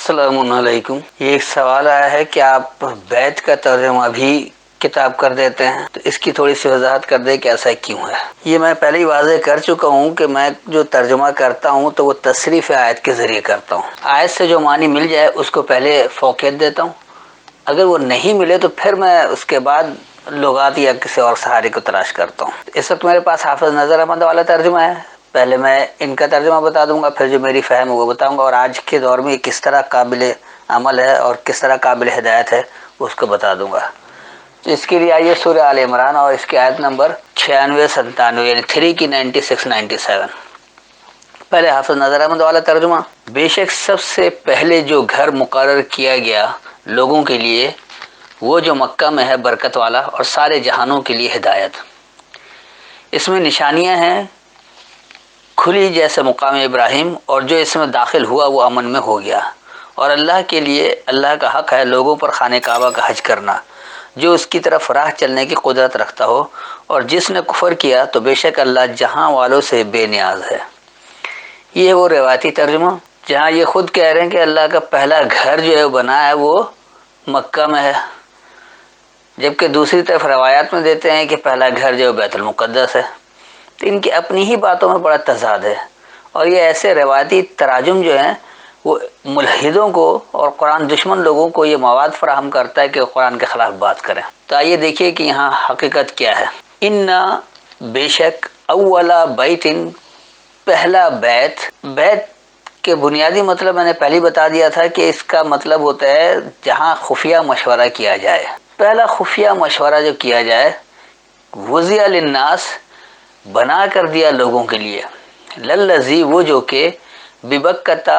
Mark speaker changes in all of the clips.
Speaker 1: السلام علیکم۔ یہ ایک سوال آیا ہے کہ آپ بیت کا ترجمہ بھی کتاب کر دیتے ہیں، تو اس کی تھوڑی سی وضاحت کر دیں کہ ایسا کیوں ہے۔ یہ میں پہلے ہی واضح کر چکا ہوں کہ میں جو ترجمہ کرتا ہوں تو وہ تصریف آیت کے ذریعے کرتا ہوں۔ آیت سے جو معنی مل جائے اس کو پہلے فوقیت دیتا ہوں، اگر وہ نہیں ملے تو پھر میں اس کے بعد لغات یا کسی اور سہارے کو تلاش کرتا ہوں۔ اس وقت میرے پاس حافظ نظر احمد والا ترجمہ ہے، پہلے میں ان کا ترجمہ بتا دوں گا، پھر جو میری فہم ہے وہ بتاؤں گا، اور آج کے دور میں یہ کس طرح قابل عمل ہے اور کس طرح قابل ہدایت ہے اس کو بتا دوں گا۔ اس کے لیے آئیے سورہ آل عمران اور اس کی آیت نمبر 96-97 یعنی 3 کی 96-97۔ پہلے حافظ نظر احمد والا ترجمہ۔ بے شک سب سے پہلے جو گھر مقرر کیا گیا لوگوں کے لیے وہ جو مکہ میں ہے برکت والا اور سارے جہانوں کے لیے ہدایت، اس میں نشانیاں ہیں کھلی جیسے مقام ابراہیم، اور جو اس میں داخل ہوا وہ امن میں ہو گیا، اور اللہ کے لیے اللہ کا حق ہے لوگوں پر خانہ کعبہ کا حج کرنا جو اس کی طرف راہ چلنے کی قدرت رکھتا ہو، اور جس نے کفر کیا تو بے شک اللہ جہاں والوں سے بے نیاز ہے۔ یہ ہے وہ روایتی ترجمہ جہاں یہ خود کہہ رہے ہیں کہ اللہ کا پہلا گھر جو ہے بنا ہے وہ مکہ میں ہے، جبکہ دوسری طرف روایات میں دیتے ہیں کہ پہلا گھر جو بیت المقدس ہے۔ تو ان کی اپنی ہی باتوں میں بڑا تضاد ہے، اور یہ ایسے روایتی تراجم جو ہیں وہ ملحدوں کو اور قرآن دشمن لوگوں کو یہ مواد فراہم کرتا ہے کہ وہ قرآن کے خلاف بات کریں۔ تو آئیے دیکھیے کہ یہاں حقیقت کیا ہے۔ انا بے شک اولا بیت، پہلا بیت۔ بیت کے بنیادی مطلب میں نے پہلے بتا دیا تھا کہ اس کا مطلب ہوتا ہے جہاں خفیہ مشورہ کیا جائے۔ پہلا خفیہ مشورہ جو کیا جائے، وضع للناس، بنا کر دیا لوگوں کے لیے، للذی وہ جو کہ ببکتا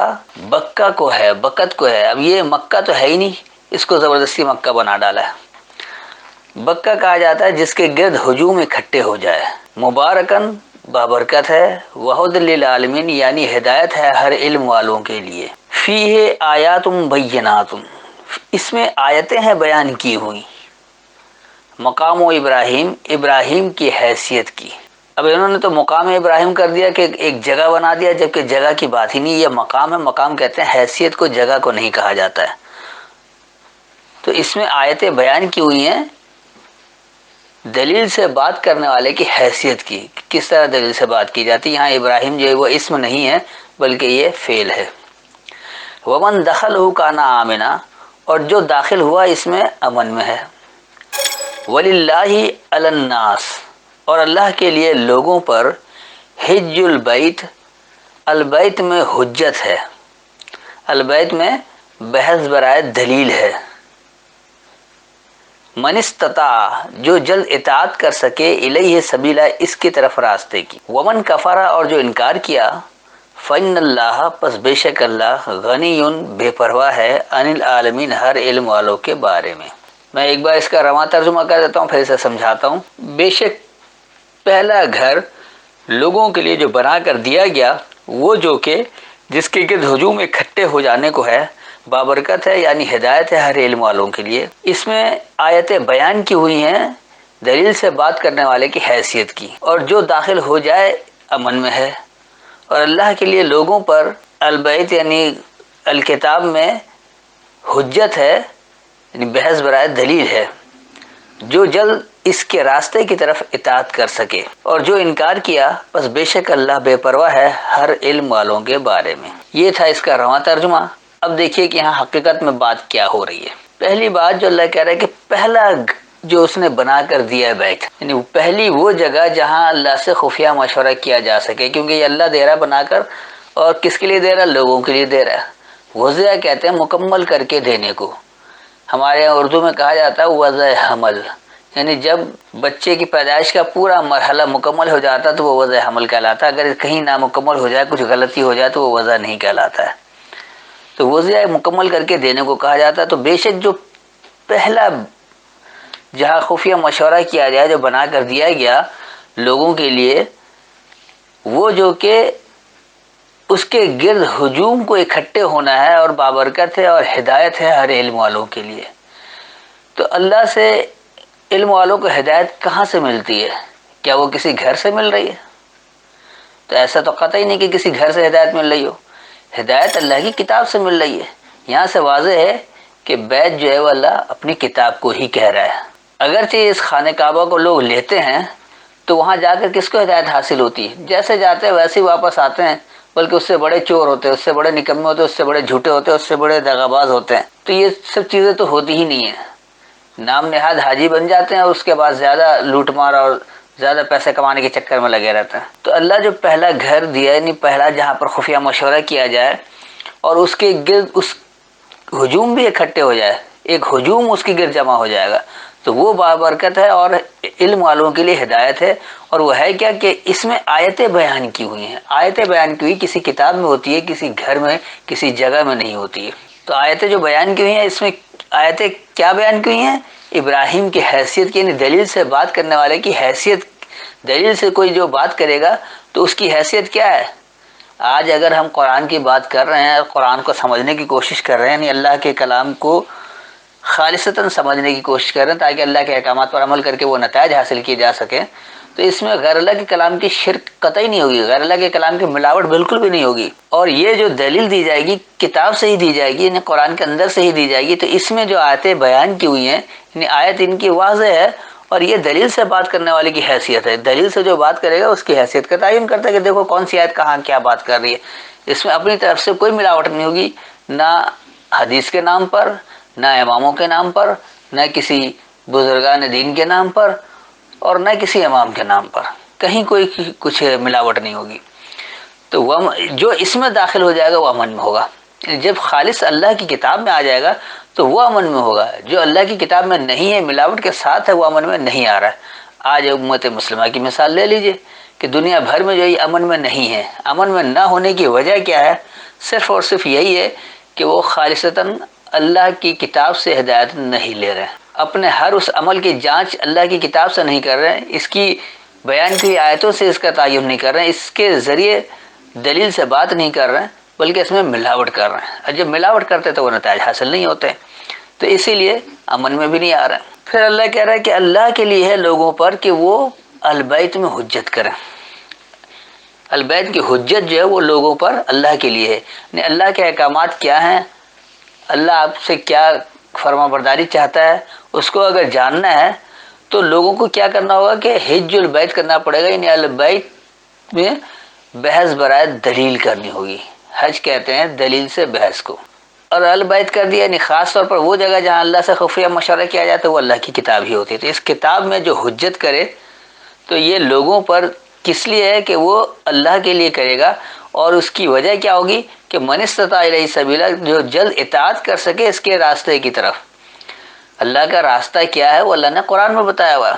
Speaker 1: بکہ کو ہے، بکت کو ہے۔ اب یہ مکہ تو ہے ہی نہیں، اس کو زبردستی مکہ بنا ڈالا ہے۔ بکہ کہا جاتا ہے جس کے گرد ہجوم اکٹھے ہو جائے۔ مبارکن بابرکت ہے، وہد للعالمین یعنی ہدایت ہے ہر علم والوں کے لیے۔ فیہ آیات بینات، اس میں آیتیں ہیں بیان کی ہوئی، مقام و ابراہیم، ابراہیم کی حیثیت کی۔ اب انہوں نے تو مقام ابراہیم کر دیا کہ ایک جگہ بنا دیا، جبکہ جگہ کی بات ہی نہیں، یہ مقام ہے۔ مقام کہتے ہیں حیثیت کو، جگہ کو نہیں کہا جاتا ہے۔ تو اس میں آیتیں بیان کی ہوئی ہیں دلیل سے بات کرنے والے کی حیثیت کی، کس طرح دلیل سے بات کی جاتی ہے۔ یہاں ابراہیم جو ہے وہ اسم نہیں ہے بلکہ یہ فعل ہے۔ ومن دخلہ کان آمنا، اور جو داخل ہوا اس میں امن میں ہے۔ وللہ علی الناس، اور اللہ کے لیے لوگوں پر، حج البیت، البیت میں حجت ہے، البیت میں بحث برائے دلیل ہے۔ من استطاع، جو جلد اطاعت کر سکے، الیہ سبیلا، اس کی طرف راستے کی۔ ومن کفر، اور جو انکار کیا، فإن اللہ، پس بے شک اللہ، غنی، بے پرواہ ہے، عن العالمین، ہر علم والوں کے بارے میں۔ میں ایک بار اس کا رواں ترجمہ کر دیتا ہوں پھر اسے سمجھاتا ہوں۔ بے شک پہلا گھر لوگوں کے لیے جو بنا کر دیا گیا وہ جو کہ جس کے گرد ہجوم اکٹھے ہو جانے کو ہے، بابرکت ہے یعنی ہدایت ہے ہر علم والوں کے لیے۔ اس میں آیتیں بیان کی ہوئی ہیں دلیل سے بات کرنے والے کی حیثیت کی، اور جو داخل ہو جائے امن میں ہے، اور اللہ کے لیے لوگوں پر البیت یعنی الکتاب میں حجت ہے یعنی بحث برائے دلیل ہے، جو جلد اس کے راستے کی طرف اطاعت کر سکے، اور جو انکار کیا بس بے شک اللہ بے پرواہ ہے ہر علم والوں کے بارے میں۔ یہ تھا اس کا رواں ترجمہ۔ اب دیکھیے کہ یہاں حقیقت میں بات کیا ہو رہی ہے۔ پہلی بات جو اللہ کہہ رہا ہے کہ پہلا جو اس نے بنا کر دیا ہے بیت، یعنی پہلی وہ جگہ جہاں اللہ سے خفیہ مشورہ کیا جا سکے، کیونکہ یہ اللہ دے رہا بنا کر، اور کس کے لیے دے رہا؟ لوگوں کے لیے دے رہا ہے۔ وضع کہتے ہیں مکمل کر کے دینے کو، ہمارے یہاں اردو میں کہا جاتا ہے وضع حمل، یعنی جب بچے کی پیدائش کا پورا مرحلہ مکمل ہو جاتا تو وہ وضع حمل کہلاتا ہے، اگر کہیں نامکمل ہو جائے، کچھ غلطی ہو جائے تو وہ وضع نہیں کہلاتا ہے۔ تو وضع مکمل کر کے دینے کو کہا جاتا ہے۔ تو بے شک جو پہلا جہاں خفیہ مشورہ کیا جائے جو بنا کر دیا گیا لوگوں کے لیے، وہ جو کہ اس کے گرد ہجوم کو اکٹھے ہونا ہے، اور بابرکت ہے اور ہدایت ہے ہر علم والوں کے لیے۔ تو اللہ سے علم والوں کو ہدایت کہاں سے ملتی ہے؟ کیا وہ کسی گھر سے مل رہی ہے؟ تو ایسا تو قطعی نہیں کہ کسی گھر سے ہدایت مل رہی ہو۔ ہدایت اللہ کی کتاب سے مل رہی ہے، یہاں سے واضح ہے کہ بیت جو ہے وہ اللہ اپنی کتاب کو ہی کہہ رہا ہے۔ اگرچہ اس خانہ کعبہ کو لوگ لیتے ہیں تو وہاں جا کر کس کو ہدایت حاصل ہوتی ہے؟ جیسے جاتے ہیں ویسے ہی واپس آتے ہیں، بلکہ اس سے بڑے چور ہوتے ہیں، اس سے بڑے نکمے ہوتے ہیں، اس سے بڑے جھوٹے ہوتے ہیں، اس سے بڑے دغاباز ہوتے ہیں۔ تو یہ سب چیزیں تو ہوتی ہی نہیں ہیں، نام نہاد حاجی بن جاتے ہیں اور اس کے بعد زیادہ لوٹ مار اور زیادہ پیسے کمانے کے چکر میں لگے رہتے ہیں۔ تو اللہ جو پہلا گھر دیا، یعنی پہلا جہاں پر خفیہ مشورہ کیا جائے اور اس کے گرد اس ہجوم بھی اکٹھے ہو جائے، ایک ہجوم اس کے گرد جمع ہو جائے گا، تو وہ بابرکت ہے اور علم والوں کے لیے ہدایت ہے۔ اور وہ ہے کیا کہ اس میں آیتیں بیان کی ہوئی ہیں۔ آیتیں بیان کی ہوئی کسی کتاب میں ہوتی ہے، کسی گھر میں، کسی جگہ میں نہیں ہوتی ہے۔ تو آیتیں جو بیان کی ہوئی ہیں، اس میں آیتیں کیا بیان کی ہوئی ہیں؟ ابراہیم کی حیثیت کی، یعنی دلیل سے بات کرنے والے کی حیثیت، دلیل سے کوئی جو بات کرے گا تو اس کی حیثیت کیا ہے۔ آج اگر ہم قرآن کی بات کر رہے ہیں، قرآن کو سمجھنے کی کوشش کر رہے ہیں، یعنی اللہ کے کلام کو خالصتاً سمجھنے کی کوشش کر رہے ہیں تاکہ اللہ کے احکامات پر عمل کر کے وہ نتائج حاصل کیے جا سکیں، تو اس میں غیر اللہ کے کلام کی شرک قطعی نہیں ہوگی، غیر اللہ کے کلام کی ملاوٹ بالکل بھی نہیں ہوگی۔ اور یہ جو دلیل دی جائے گی کتاب سے ہی دی جائے گی، یعنی قرآن کے اندر سے ہی دی جائے گی، تو اس میں جو آیتیں بیان کی ہوئی ہیں، یعنی آیت ان کی واضح ہے اور یہ دلیل سے بات کرنے والے کی حیثیت ہے۔ دلیل سے جو بات کرے گا اس کی حیثیت کا تعین کرتا ہے کہ دیکھو کون سی آیت کہاں کیا بات کر رہی ہے۔ اس میں اپنی طرف سے کوئی ملاوٹ نہیں ہوگی، نہ حدیث کے نام پر، نہ اماموں کے نام پر، نہ کسی بزرگان دین کے نام پر، اور نہ کسی امام کے نام پر، کہیں کوئی کچھ ملاوٹ نہیں ہوگی۔ تو وہ جو اس میں داخل ہو جائے گا وہ امن میں ہوگا، جب خالص اللہ کی کتاب میں آ جائے گا تو وہ امن میں ہوگا۔ جو اللہ کی کتاب میں نہیں ہے، ملاوٹ کے ساتھ ہے، وہ امن میں نہیں آ رہا ہے۔ آج امت مسلمہ کی مثال لے لیجئے کہ دنیا بھر میں جو یہ امن میں نہیں ہے، امن میں نہ ہونے کی وجہ کیا ہے؟ صرف اور صرف یہی ہے کہ وہ خالصتاً اللہ کی کتاب سے ہدایت نہیں لے رہے ہیں، اپنے ہر اس عمل کی جانچ اللہ کی کتاب سے نہیں کر رہے ہیں، اس کی بیان کی آیتوں سے اس کا تعین نہیں کر رہے ہیں، اس کے ذریعے دلیل سے بات نہیں کر رہے ہیں، بلکہ اس میں ملاوٹ کر رہے ہیں۔ اور جب ملاوٹ کرتے تو وہ نتائج حاصل نہیں ہوتے، تو اسی لیے امن میں بھی نہیں آ رہا ہے۔ پھر اللہ کہہ رہا ہے کہ اللہ کے لیے ہے لوگوں پر کہ وہ البیت میں حجت کریں۔ البیت کی حجت جو ہے وہ لوگوں پر اللہ کے لیے ہے، یعنی اللہ کے احکامات کیا ہیں، اللہ آپ سے کیا فرما برداری چاہتا ہے، اس کو اگر جاننا ہے تو لوگوں کو کیا کرنا ہوگا کہ حج البیت کرنا پڑے گا، یعنی البیت میں بحث برائے دلیل کرنی ہوگی۔ حج کہتے ہیں دلیل سے بحث کو، اور البیت کر دیا یعنی خاص طور پر وہ جگہ جہاں اللہ سے خفیہ مشورہ کیا جاتا ہے وہ اللہ کی کتاب ہی ہوتی ہے۔ تو اس کتاب میں جو حجت کرے تو یہ لوگوں پر کس لیے ہے کہ وہ اللہ کے لیے کرے گا، اور اس کی وجہ کیا ہوگی کہ من استطاع الیہ سبیلا، جو جلد اطاعت کر سکے اس کے راستے کی طرف۔ اللہ کا راستہ کیا ہے وہ اللہ نے قرآن میں بتایا ہوا،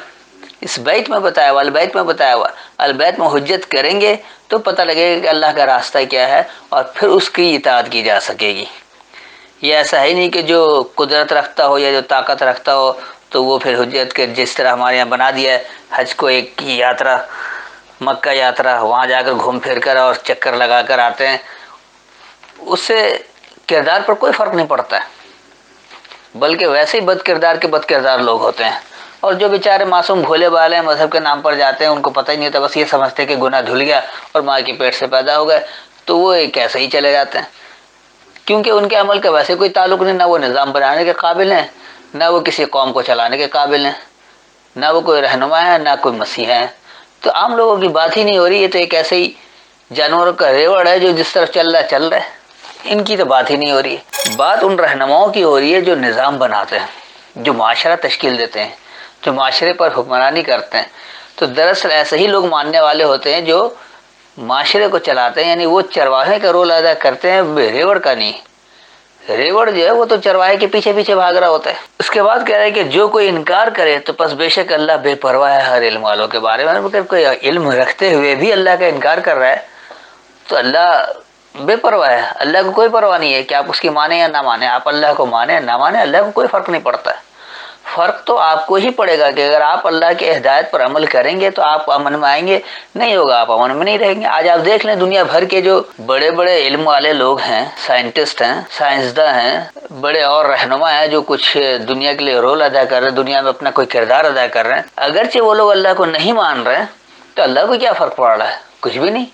Speaker 1: اس بیت میں بتایا ہوا، البیت میں بتایا ہوا۔ البیت میں حجت کریں گے تو پتہ لگے گا کہ اللہ کا راستہ کیا ہے، اور پھر اس کی اطاعت کی جا سکے گی۔ یہ ایسا ہے نہیں کہ جو قدرت رکھتا ہو یا جو طاقت رکھتا ہو تو وہ پھر حجت کے، جس طرح ہمارے یہاں بنا دیا ہے حج کو ایک یاترا، مکہ یاترا، وہاں جا کر گھوم پھر کر اور چکر لگا کر آتے ہیں، اس سے کردار پر کوئی فرق نہیں پڑتا ہے، بلکہ ویسے ہی بد کردار کے بد کردار لوگ ہوتے ہیں۔ اور جو بیچارے معصوم بھولے بالے ہیں، مذہب کے نام پر جاتے ہیں، ان کو پتہ ہی نہیں ہوتا، بس یہ سمجھتے ہیں کہ گناہ دھل گیا اور ماں کے پیٹ سے پیدا ہو گئے، تو وہ ایک ایسے ہی چلے جاتے ہیں، کیونکہ ان کے عمل کا ویسے کوئی تعلق نہیں، نہ وہ نظام بنانے کے قابل ہیں، نہ وہ کسی قوم کو چلانے کے قابل ہیں، نہ وہ کوئی رہنما ہے، نہ کوئی مسیح ہے۔ تو عام لوگوں کی بات ہی نہیں ہو رہی، یہ تو ایک ایسے ہی جانوروں کا ریوڑ ہے جو جس طرف چل رہا ہے چل رہا ہے، ان کی تو بات ہی نہیں ہو رہی ہے۔ بات ان رہنماؤں کی ہو رہی ہے جو نظام بناتے ہیں، جو معاشرہ تشکیل دیتے ہیں، جو معاشرے پر حکمرانی کرتے ہیں۔ تو دراصل ایسے ہی لوگ ماننے والے ہوتے ہیں جو معاشرے کو چلاتے ہیں، یعنی وہ چرواہے کا رول ادا کرتے ہیں، ریوڑ کا نہیں۔ ریوڑ جو ہے وہ تو چرواہے کے پیچھے پیچھے بھاگ رہا ہوتا ہے۔ اس کے بعد کہہ رہے ہیں کہ جو کوئی انکار کرے تو پس بے شک اللہ بے پرواہ ہے ہر علم والوں کے بارے میں۔ مگر کوئی علم رکھتے ہوئے بھی اللہ کا انکار کر رہا ہے تو اللہ بے پرواہ ہے، اللہ کو کوئی پرواہ نہیں ہے کہ آپ اس کی مانیں یا نہ مانیں، آپ اللہ کو مانیں یا نہ مانیں، اللہ کو کوئی فرق نہیں پڑتا ہے۔ فرق تو آپ کو ہی پڑے گا کہ اگر آپ اللہ کے ہدایت پر عمل کریں گے تو آپ امن میں آئیں گے، نہیں ہوگا آپ امن میں نہیں رہیں گے۔ آج آپ دیکھ لیں دنیا بھر کے جو بڑے بڑے علم والے لوگ ہیں، سائنٹسٹ ہیں، سائنسداں ہیں، بڑے اور رہنما ہیں جو کچھ دنیا کے لیے رول ادا کر رہے ہیں، دنیا میں اپنا کوئی کردار ادا کر رہے ہیں، اگرچہ وہ لوگ اللہ کو نہیں مان رہے تو اللہ کو کیا فرق پڑ رہا ہے؟ کچھ بھی نہیں۔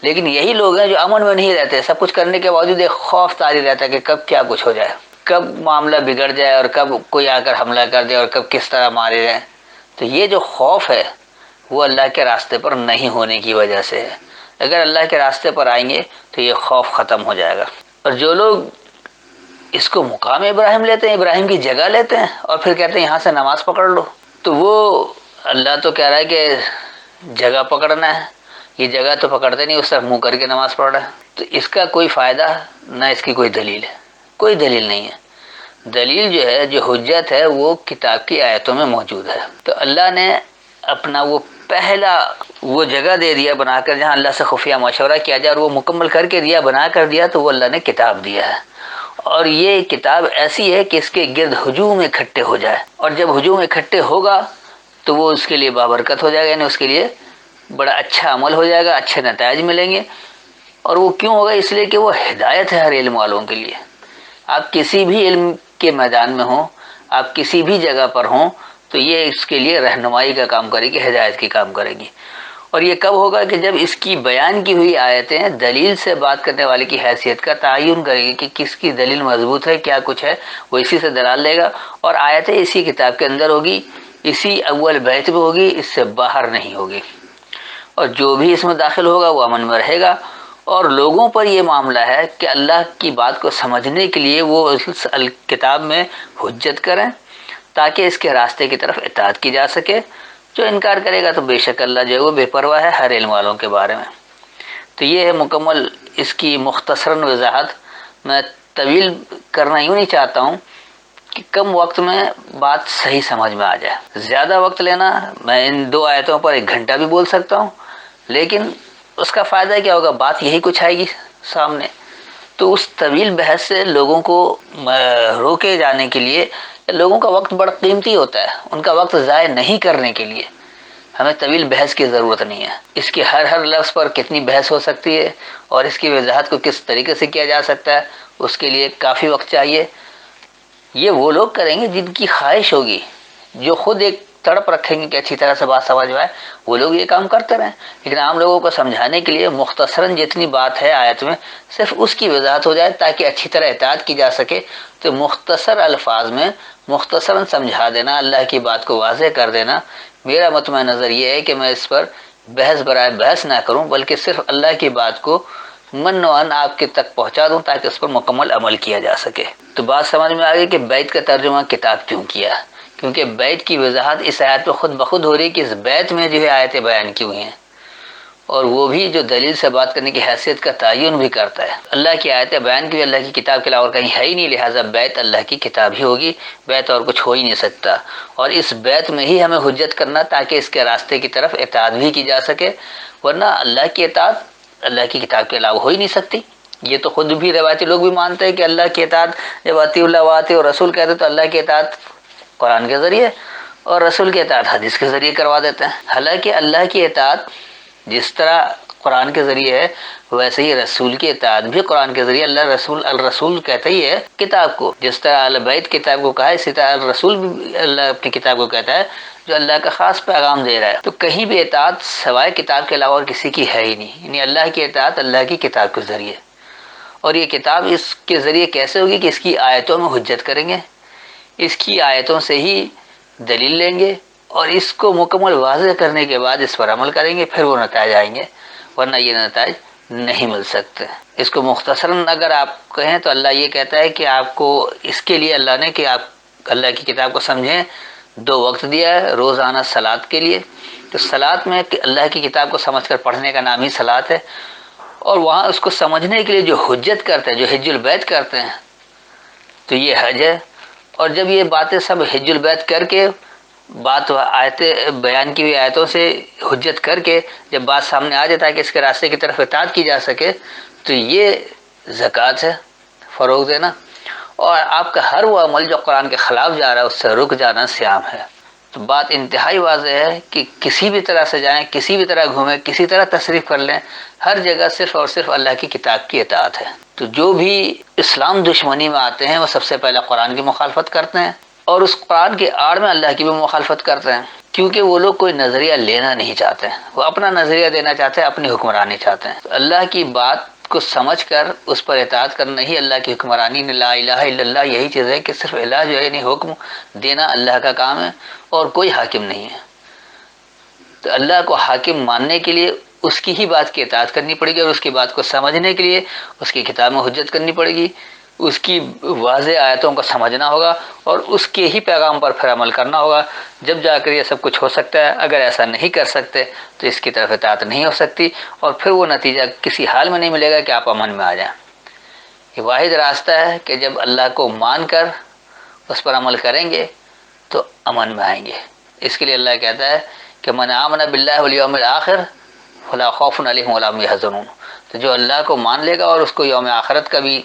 Speaker 1: لیکن یہی لوگ ہیں جو امن میں نہیں رہتے، سب کچھ کرنے کے باوجود ایک خوف طاری رہتا ہے کہ کب کیا کچھ ہو جائے، کب معاملہ بگڑ جائے اور کب کوئی آ کر حملہ کر دے اور کب کس طرح مارے جائیں۔ تو یہ جو خوف ہے وہ اللہ کے راستے پر نہیں ہونے کی وجہ سے ہے۔ اگر اللہ کے راستے پر آئیں گے تو یہ خوف ختم ہو جائے گا۔ اور جو لوگ اس کو مقام ابراہیم لیتے ہیں، ابراہیم کی جگہ لیتے ہیں اور پھر کہتے ہیں یہاں سے نماز پکڑ لو، تو وہ اللہ تو کہہ رہا ہے کہ جگہ پکڑنا ہے، یہ جگہ تو پکڑتے نہیں، اس طرف منہ کر کے نماز پڑھ رہا ہے۔ تو اس کا کوئی فائدہ نہ، اس کی کوئی دلیل ہے، کوئی دلیل نہیں ہے۔ دلیل جو ہے، جو حجت ہے، وہ کتاب کی آیتوں میں موجود ہے۔ تو اللہ نے اپنا وہ پہلا وہ جگہ دے دیا بنا کر جہاں اللہ سے خفیہ مشورہ کیا جائے، اور وہ مکمل کر کے دیا، بنا کر دیا، تو وہ اللہ نے کتاب دیا ہے۔ اور یہ کتاب ایسی ہے کہ اس کے گرد ہجوم اکٹھے ہو جائے، اور جب ہجوم اکٹھے ہوگا تو وہ اس کے لیے بابرکت ہو جائے گا، یعنی اس کے لیے بڑا اچھا عمل ہو جائے گا، اچھے نتائج ملیں گے۔ اور وہ کیوں ہوگا؟ اس لیے کہ وہ ہدایت ہے ہر علم والوں کے لیے۔ آپ کسی بھی علم کے میدان میں ہوں، آپ کسی بھی جگہ پر ہوں، تو یہ اس کے لیے رہنمائی کا کام کرے گی، ہدایت کی کام کرے گی۔ اور یہ کب ہوگا؟ کہ جب اس کی بیان کی ہوئی آیتیں دلیل سے بات کرنے والے کی حیثیت کا تعین کرے گی کہ کس کی دلیل مضبوط ہے، کیا کچھ ہے، وہ اسی سے دلال لے گا، اور آیتیں اسی کتاب کے اندر ہوگی، اسی اول بیت میں ہوگی، اس سے باہر نہیں ہوگی۔ اور جو بھی اس میں داخل ہوگا وہ امن میں رہے گا۔ اور لوگوں پر یہ معاملہ ہے کہ اللہ کی بات کو سمجھنے کے لیے وہ اس کتاب میں حجت کریں تاکہ اس کے راستے کی طرف اطاعت کی جا سکے۔ جو انکار کرے گا تو بے شک اللہ جو ہے وہ بے پرواہ ہے ہر علم والوں کے بارے میں۔ تو یہ ہے مکمل اس کی مختصراً وضاحت۔ میں طویل کرنا یوں نہیں چاہتا ہوں کہ کم وقت میں بات صحیح سمجھ میں آ جائے۔ زیادہ وقت لینا، میں ان دو آیتوں پر 1 گھنٹہ بھی بول سکتا ہوں، لیکن اس کا فائدہ کیا ہوگا؟ بات یہی کچھ آئے گی سامنے۔ تو اس طویل بحث سے لوگوں کو روکے جانے کے لیے، لوگوں کا وقت بڑا قیمتی ہوتا ہے، ان کا وقت ضائع نہیں کرنے کے لیے ہمیں طویل بحث کی ضرورت نہیں ہے۔ اس کے ہر لفظ پر کتنی بحث ہو سکتی ہے اور اس کی وضاحت کو کس طریقے سے کیا جا سکتا ہے، اس کے لیے کافی وقت چاہیے۔ یہ وہ لوگ کریں گے جن کی خواہش ہوگی، جو خود ایک تڑپ رکھیں گے کہ اچھی طرح سے بات سمجھ میں آئے، وہ لوگ یہ کام کرتے رہیں۔ لیکن عام لوگوں کو سمجھانے کے لیے مختصراً جتنی بات ہے آیت میں، صرف اس کی وضاحت ہو جائے تاکہ اچھی طرح اطاعت کی جا سکے۔ تو مختصر الفاظ میں مختصراً سمجھا دینا، اللہ کی بات کو واضح کر دینا، میرا مطمئن نظر یہ ہے کہ میں اس پر بحث برائے بحث نہ کروں، بلکہ صرف اللہ کی بات کو من و عن آپ کے تک پہنچا دوں تاکہ اس پر مکمل عمل کیا جا سکے۔ تو بات سمجھ میں آ گئی کہ بیت کا ترجمہ کتاب کیوں کیا؟ کیونکہ بیت کی وضاحت اس آیت میں خود بخود ہو رہی کہ اس بیت میں جو ہے آیتیں بیان کی ہوئی ہیں، اور وہ بھی جو دلیل سے بات کرنے کی حیثیت کا تعین بھی کرتا ہے۔ اللہ کی آیتیں بیان کی اللہ کی کتاب کے علاوہ کہیں ہے ہی نہیں، لہٰذا بیت اللہ کی کتاب ہی ہوگی، بیت اور کچھ ہو ہی نہیں سکتا۔ اور اس بیت میں ہی ہمیں حجت کرنا تاکہ اس کے راستے کی طرف اطاعت بھی کی جا سکے، ورنہ اللہ کی اطاعت اللہ کی کتاب کے علاوہ ہو ہی نہیں سکتی۔ یہ تو خود بھی روایتی لوگ بھی مانتے ہیں کہ اللہ کی اطاعت، جب اطیع اللہ و اطیع الرسول کہتے تو اللہ کی اطاعت قرآن کے ذریعے اور رسول کی اطاعت حدیث کے ذریعے کروا دیتے ہیں۔ حالانکہ اللہ کی اطاعت جس طرح قرآن کے ذریعے ہے، ویسے ہی رسول کی اطاعت بھی قرآن کے ذریعے، اللہ الرسول کہتا ہی ہے کتاب کو، جس طرح اہل بیت کتاب کو کہا ہے، اسی طرح الرسول بھی اللہ اپنی کتاب کو کہتا ہے جو اللہ کا خاص پیغام دے رہا ہے۔ تو کہیں بھی اطاعت سوائے کتاب کے علاوہ اور کسی کی ہے ہی نہیں، یعنی اللہ کی اطاعت اللہ کی کتاب کے ذریعے۔ اور یہ کتاب اس کے ذریعے کیسے ہوگی؟ کہ اس کی آیتوں میں حجت کریں گے، اس کی آیتوں سے ہی دلیل لیں گے، اور اس کو مکمل واضح کرنے کے بعد اس پر عمل کریں گے، پھر وہ نتائج آئیں گے، ورنہ یہ نتائج نہیں مل سکتے۔ اس کو مختصراً اگر آپ کہیں تو اللہ یہ کہتا ہے کہ آپ کو اس کے لیے اللہ نے کہ آپ اللہ کی کتاب کو سمجھیں، 2 وقت دیا ہے روزانہ صلاۃ کے لیے۔ تو صلاۃ میں اللہ کی کتاب کو سمجھ کر پڑھنے کا نام ہی صلاۃ ہے، اور وہاں اس کو سمجھنے کے لیے جو حجت کرتے ہیں، جو حج البیت کرتے ہیں، تو یہ حج ہے۔ اور جب یہ باتیں سب حج البیت کر کے، بات آیتیں بیان کی ہوئی آیتوں سے حجت کر کے جب بات سامنے آ جائے تاکہ اس کے راستے کی طرف اطاعت کی جا سکے، تو یہ زکوٰۃ ہے، فروغ دینا۔ اور آپ کا ہر وہ عمل جو قرآن کے خلاف جا رہا ہے اس سے رک جانا صیام ہے۔ تو بات انتہائی واضح ہے کہ کسی بھی طرح سے جائیں، کسی بھی طرح گھومیں، کسی طرح تصریف کر لیں، ہر جگہ صرف اور صرف اللہ کی کتاب کی اطاعت ہے۔ تو جو بھی اسلام دشمنی میں آتے ہیں وہ سب سے پہلے قرآن کی مخالفت کرتے ہیں، اور اس قرآن کے آڑ میں اللہ کی بھی مخالفت کرتے ہیں۔ کیونکہ وہ لوگ کوئی نظریہ لینا نہیں چاہتے ہیں، وہ اپنا نظریہ دینا چاہتے ہیں، اپنی حکمرانی چاہتے ہیں۔ اللہ کی بات کو سمجھ کر اس پر اطاعت کرنا ہی اللہ کی حکمرانی، لا الہ الا اللہ یہی چیز ہے کہ صرف الہ جو ہے یعنی حکم دینا اللہ کا کام ہے اور کوئی حاکم نہیں ہے۔ تو اللہ کو حاکم ماننے کے لیے اس کی ہی بات کی اطاعت کرنی پڑے گی، اور اس کی بات کو سمجھنے کے لیے اس کی کتاب میں حجت کرنی پڑے گی، اس کی واضح آیتوں کو سمجھنا ہوگا اور اس کے ہی پیغام پر پھر عمل کرنا ہوگا، جب جا کر یہ سب کچھ ہو سکتا ہے۔ اگر ایسا نہیں کر سکتے تو اس کی طرف اطاعت نہیں ہو سکتی، اور پھر وہ نتیجہ کسی حال میں نہیں ملے گا کہ آپ امن میں آ جائیں۔ یہ واحد راستہ ہے کہ جب اللہ کو مان کر اس پر عمل کریں گے تو امن میں آئیں گے۔ اس کے لیے اللہ کہتا ہے کہ من آمن باللہ والیوم الآخر فلا خوف علیہم ولا هم يحزنون۔ تو جو اللہ کو مان لے گا اور اس کو یوم آخرت کا بھی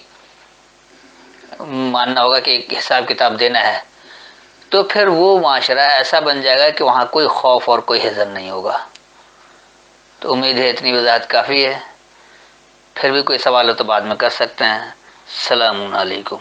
Speaker 1: ماننا ہوگا کہ ایک حساب کتاب دینا ہے، تو پھر وہ معاشرہ ایسا بن جائے گا کہ وہاں کوئی خوف اور کوئی حزن نہیں ہوگا۔ تو امید ہے اتنی وضاحت کافی ہے، پھر بھی کوئی سوال ہو تو بعد میں کر سکتے ہیں۔ السلام علیکم۔